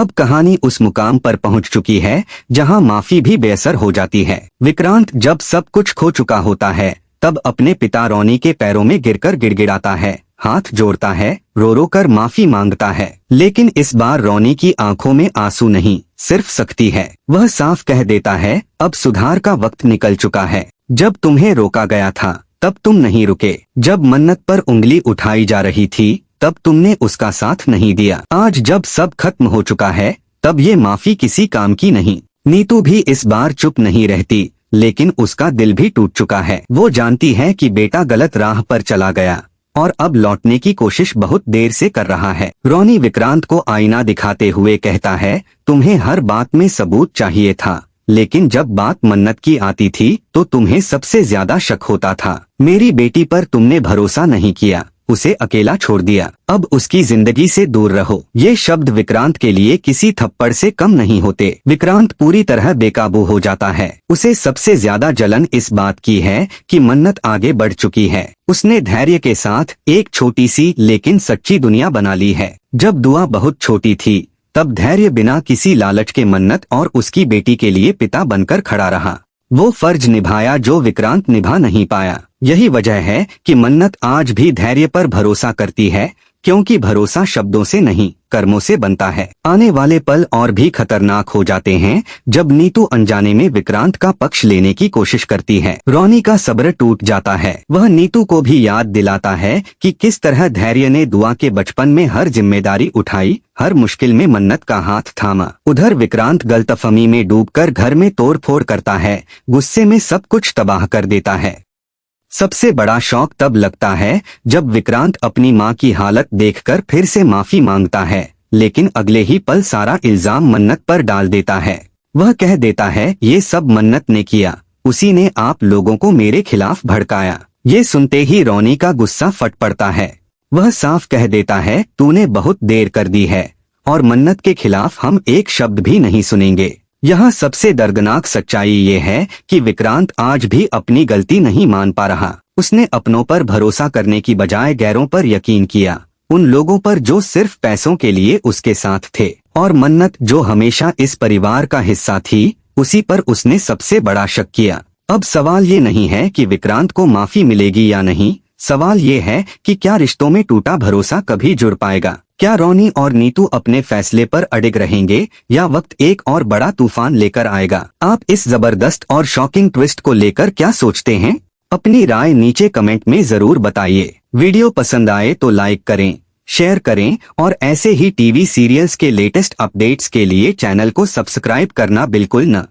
अब कहानी उस मुकाम पर पहुंच चुकी है जहां माफी भी बेअसर हो जाती है। विक्रांत जब सब कुछ खो चुका होता है तब अपने पिता रोनी के पैरों में गिरकर गिड़गिड़ाता है, हाथ जोड़ता है, रो रो कर माफी मांगता है। लेकिन इस बार रोनी की आंखों में आंसू नहीं, सिर्फ सख्ती है। वह साफ कह देता है, अब सुधार का वक्त निकल चुका है। जब तुम्हें रोका गया था तब तुम नहीं रुके। जब मन्नत पर उंगली उठाई जा रही थी तब तुमने उसका साथ नहीं दिया। आज जब सब खत्म हो चुका है तब ये माफी किसी काम की नहीं। नीतू भी इस बार चुप नहीं रहती, लेकिन उसका दिल भी टूट चुका है। वो जानती है कि बेटा गलत राह पर चला गया और अब लौटने की कोशिश बहुत देर से कर रहा है। रोनी विक्रांत को आईना दिखाते हुए कहता है, तुम्हें हर बात में सबूत चाहिए था, लेकिन जब बात मन्नत की आती थी तो तुम्हें सबसे ज्यादा शक होता था। मेरी बेटी पर तुमने भरोसा नहीं किया, उसे अकेला छोड़ दिया। अब उसकी जिंदगी से दूर रहो। ये शब्द विक्रांत के लिए किसी थप्पड़ से कम नहीं होते। विक्रांत पूरी तरह बेकाबू हो जाता है। उसे सबसे ज्यादा जलन इस बात की है कि मन्नत आगे बढ़ चुकी है। उसने धैर्य के साथ एक छोटी सी लेकिन सच्ची दुनिया बना ली है। जब दुआ बहुत छोटी थी तब धैर्य बिना किसी लालच के मन्नत और उसकी बेटी के लिए पिता बनकर खड़ा रहा। वो फर्ज निभाया जो विक्रांत निभा नहीं पाया। यही वजह है कि मन्नत आज भी धैर्य पर भरोसा करती है, क्योंकि भरोसा शब्दों से नहीं कर्मों से बनता है। आने वाले पल और भी खतरनाक हो जाते हैं जब नीतू अनजाने में विक्रांत का पक्ष लेने की कोशिश करती है। रोनी का सब्र टूट जाता है। वह नीतू को भी याद दिलाता है कि किस तरह धैर्य ने दुआ के बचपन में हर जिम्मेदारी उठाई, हर मुश्किल में मन्नत का हाथ थामा। उधर विक्रांत गलतफहमी में डूबकर घर में तोड़फोड़ करता है, गुस्से में सब कुछ तबाह कर देता है। सबसे बड़ा शौक तब लगता है जब विक्रांत अपनी मां की हालत देखकर फिर से माफी मांगता है, लेकिन अगले ही पल सारा इल्जाम मन्नत पर डाल देता है। वह कह देता है, ये सब मन्नत ने किया, उसी ने आप लोगों को मेरे खिलाफ भड़काया। ये सुनते ही रोनी का गुस्सा फट पड़ता है। वह साफ कह देता है, तूने बहुत देर कर दी है और मन्नत के खिलाफ हम एक शब्द भी नहीं सुनेंगे। यहाँ सबसे दर्दनाक सच्चाई ये है कि विक्रांत आज भी अपनी गलती नहीं मान पा रहा। उसने अपनों पर भरोसा करने की बजाय गैरों पर यकीन किया, उन लोगों पर जो सिर्फ पैसों के लिए उसके साथ थे। और मन्नत जो हमेशा इस परिवार का हिस्सा थी, उसी पर उसने सबसे बड़ा शक किया। अब सवाल ये नहीं है कि विक्रांत को माफी मिलेगी या नहीं, सवाल ये है कि क्या रिश्तों में टूटा भरोसा कभी जुड़ पाएगा। क्या रोनी और नीतू अपने फैसले पर अडिग रहेंगे या वक्त एक और बड़ा तूफान लेकर आएगा। आप इस जबरदस्त और शॉकिंग ट्विस्ट को लेकर क्या सोचते हैं? अपनी राय नीचे कमेंट में जरूर बताइए। वीडियो पसंद आए तो लाइक करें, शेयर करें और ऐसे ही टीवी सीरियल्स के लेटेस्ट अपडेट्स के लिए चैनल को सब्सक्राइब करना बिल्कुल न